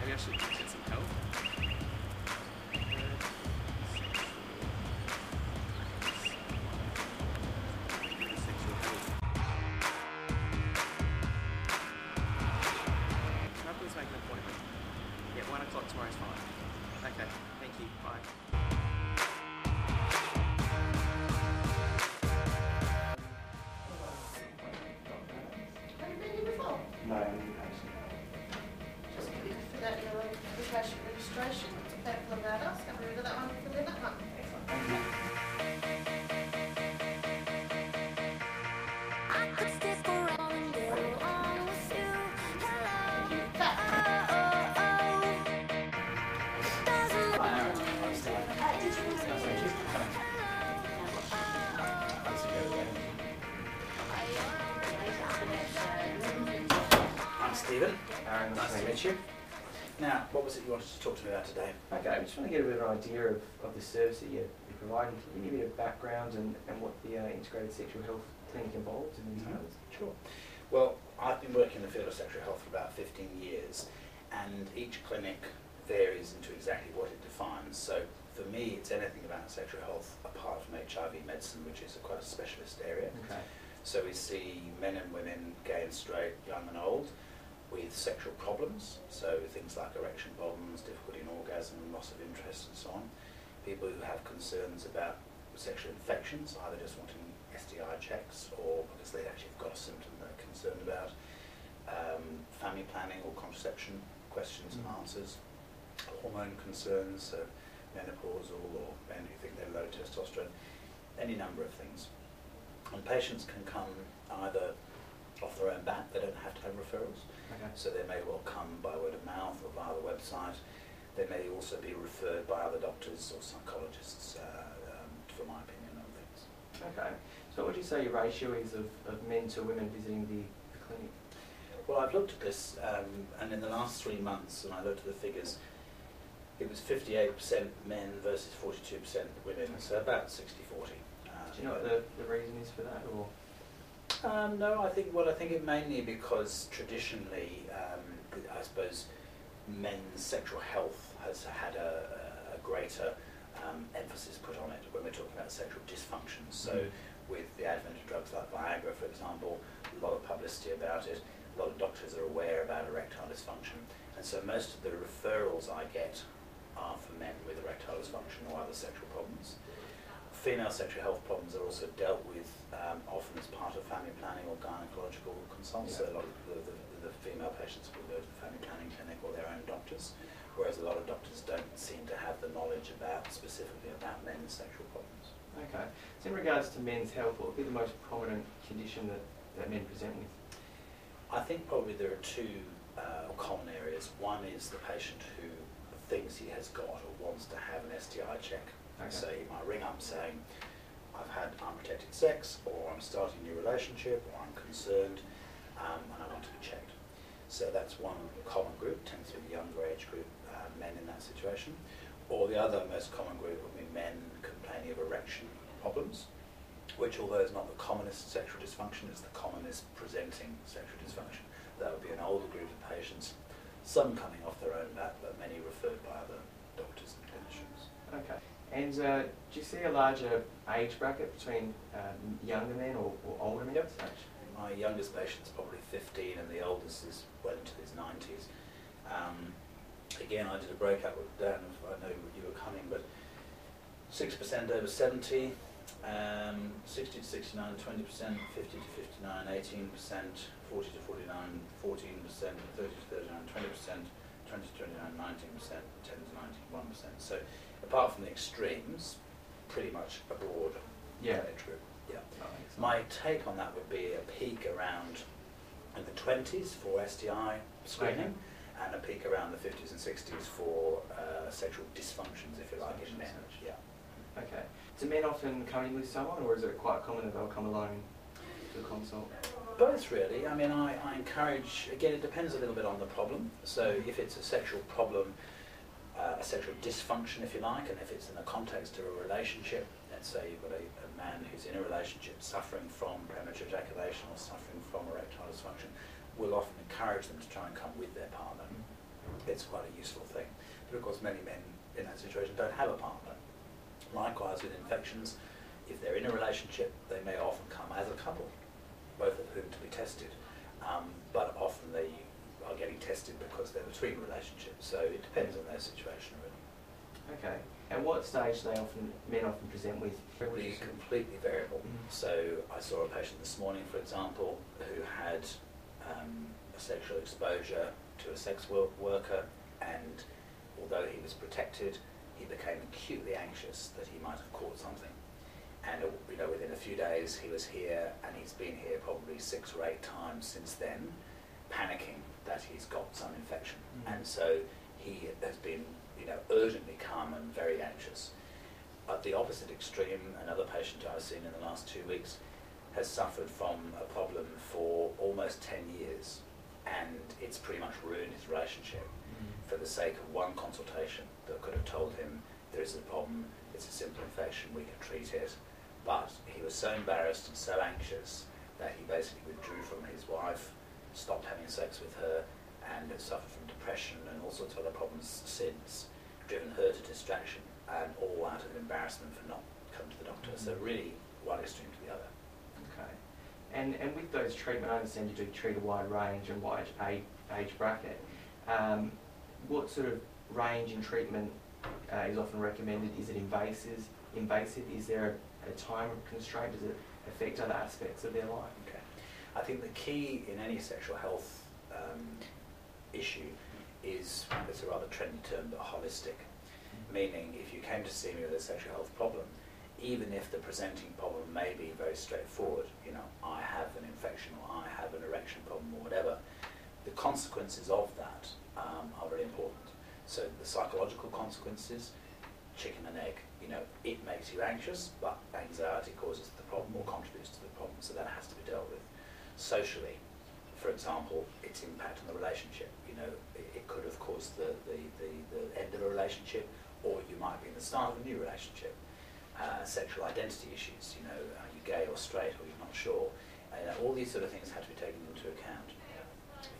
maybe I should get some help. Make an appointment. Yeah, 1 o'clock tomorrow's fine. Okay, thank you. Bye. Have you been here before? No, I'm new patient. Just quickly fill out your patient registration. It's a pamphlet about us. Have you read that one? Fill in that one. Excellent. Thank you. I'm Stephen. Aaron, Nice to meet you. Now, what was it you wanted to talk to me about today? Okay, I just want to get a bit of an idea of the service that you're providing. Can you give me a bit of background and what the integrated sexual health clinic involves and entails? Sure. Well, I've been working in the field of sexual health for about 15 years, and each clinic varies into exactly what it defines. So for me, it's anything about sexual health apart from HIV medicine, which is quite a specialist area. Okay. So we see men and women, gay and straight, young and old, with sexual problems, so things like erection problems, difficulty in orgasm, loss of interest and so on. People who have concerns about sexual infections, either just wanting STI checks or because they actually have got a symptom they're concerned about. Family planning or contraception questions and answers. Hormone concerns, so menopausal or men who think they're low testosterone. Any number of things. And patients can come either off their own bat, they don't have to have referrals. Okay. So they may well come by word of mouth or via the website. They may also be referred by other doctors or psychologists, for my opinion on things. Okay. So what would you say your ratio is of men to women visiting the clinic? Well, I've looked at this, and in the last 3 months, when I looked at the figures, it was 58% men versus 42% women, so about 60-40. Do you know what the reason is for that, or? No, I think it mainly because traditionally, I suppose, men's sexual health has had a greater emphasis put on it when we're talking about sexual dysfunctions. So with the advent of drugs like Viagra, for example, a lot of publicity about it, a lot of doctors are aware about erectile dysfunction, and so most of the referrals I get are for men with erectile dysfunction or other sexual problems. Female sexual health problems are also dealt with often as part of family planning or gynecological consults. So a lot of the female patients will go to the family planning clinic or their own doctors, whereas a lot of doctors don't seem to have the knowledge specifically about men's sexual problems. Okay. So in regards to men's health, what would be the most prominent condition that men present with? I think probably there are two common areas. One is the patient who thinks he has got or wants to have an STI check. Okay. So he might ring up saying, I've had unprotected sex, or I'm starting a new relationship, or I'm concerned, and I want to be checked. So that's one common group, tends to be the younger age group, men in that situation. Or the other most common group would be men complaining of erection problems, which although is not the commonest sexual dysfunction, is the commonest presenting sexual dysfunction. That would be an older group of patients, some coming off their own bat, but many referred by other doctors and clinicians. Okay. And do you see a larger age bracket between younger men or older men? Yep. My youngest patient's probably 15 and the oldest is well into his 90s. Again, I did a breakout with Dan, I know you were coming, but 6% over 70, 60 to 69, 20%, 50 to 59, 18%, 40 to 49, 14%, 30 to 39, 20%, 20 to 29, 19%, 10 to 91%. So apart from the extremes, pretty much a broad age group. Yeah. My take on that would be a peak around in the 20s for STI screening, and a peak around the 50s and 60s for sexual dysfunctions, if you like, in men. Yeah. Okay. Do men often come in with someone, or is it quite common that they'll come alone to the consult? Both really. I mean, I encourage, again, it depends a little bit on the problem. So if it's a sexual problem, a sexual dysfunction, if you like, and if it's in the context of a relationship, let's say you've got a man who's in a relationship suffering from premature ejaculation or suffering from erectile dysfunction, we'll often encourage them to try and come with their partner. it's quite a useful thing. But of course, many men in that situation don't have a partner. Likewise with infections, if they're in a relationship, they may often come as a couple, both of whom to be tested, but often they are getting tested because they're between relationships, so it depends on their situation really. Okay. At what stage men often present with? Really completely variable. So I saw a patient this morning, for example, who had a sexual exposure to a sex worker, and although he was protected, he became acutely anxious that he might have caught something. And within a few days he was here, and he's been here probably 6 or 8 times since then, panicking that he's got some infection. And so he has been urgently come and very anxious. At the opposite extreme, another patient I've seen in the last 2 weeks has suffered from a problem for almost 10 years, and it's pretty much ruined his relationship for the sake of one consultation that could have told him there is a problem, it's a simple infection, we can treat it. But he was so embarrassed and so anxious that he basically withdrew from his wife, stopped having sex with her, and has suffered from depression and all sorts of other problems since, driven her to distraction, and all out of embarrassment for not coming to the doctor. So really, one extreme to the other. Okay. And with those treatment, I understand you do treat a wide range and wide age bracket. What sort of range in treatment is often recommended? Is it invasive? Is there a time constraint? Does it affect other aspects of their life? Okay. I think the key in any sexual health issue is, it's a rather trendy term, but holistic. Meaning, if you came to see me with a sexual health problem, even if the presenting problem may be very straightforward, I have an infection or I have an erection problem or whatever, the consequences of that are very important. So the psychological consequences, chicken and egg, it makes you anxious, but anxiety causes the problem or contributes to the problem, so that has to be dealt with. Socially, for example, its impact on the relationship, it could have caused the end of a relationship, or you might be in the start of a new relationship. Sexual identity issues, are you gay or straight, or you're not sure. All these sort of things have to be taken into account.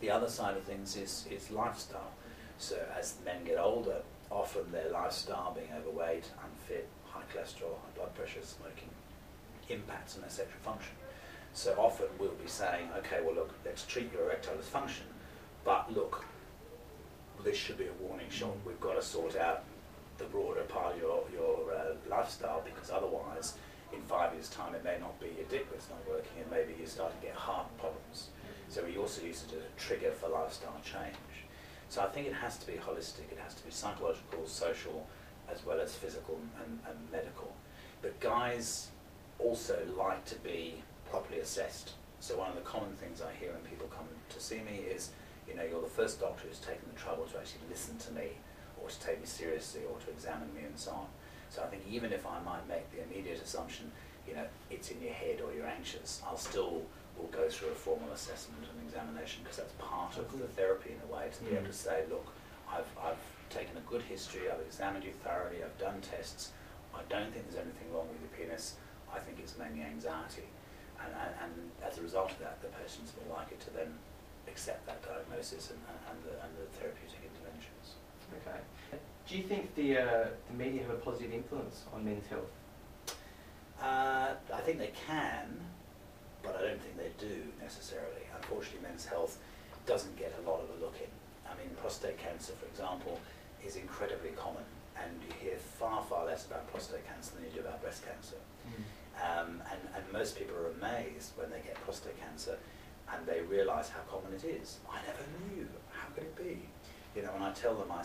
The other side of things is lifestyle. So as men get older, often their lifestyle, being overweight, unfit, high cholesterol, high blood pressure, smoking, impacts on their sexual function. So often we'll be saying, okay, well look, let's treat your erectile dysfunction, but look, this should be a warning shot. We've got to sort out the broader part of your lifestyle, because otherwise, in 5 years' time, it may not be your dick that's not working, and maybe you start to get heart problems. So we also use it as a trigger for lifestyle change. So I think it has to be holistic. It has to be psychological, social, as well as physical and medical. But guys also like to be properly assessed. So one of the common things I hear when people come to see me is, you're the first doctor who's taken the trouble to actually listen to me, or to take me seriously, or to examine me, and so on. So I think even if I might make the immediate assumption, it's in your head or you're anxious, we'll go through a formal assessment and examination, because that's part of the therapy in a way, to be able to say, look, I've taken a good history, I've examined you thoroughly, I've done tests, I don't think there's anything wrong with your penis, I think it's mainly anxiety. And as a result of that, the patients will like it to then accept that diagnosis and the therapeutic interventions. Okay. Do you think the media have a positive influence on men's health? I think they can, but I don't think they do necessarily. Unfortunately, men's health doesn't get a lot of a look in. I mean, prostate cancer, for example, is incredibly common, and you hear far, far less about prostate cancer than you do about breast cancer. And most people are amazed when they get prostate cancer and they realise how common it is. I never knew. How could it be? When I tell them I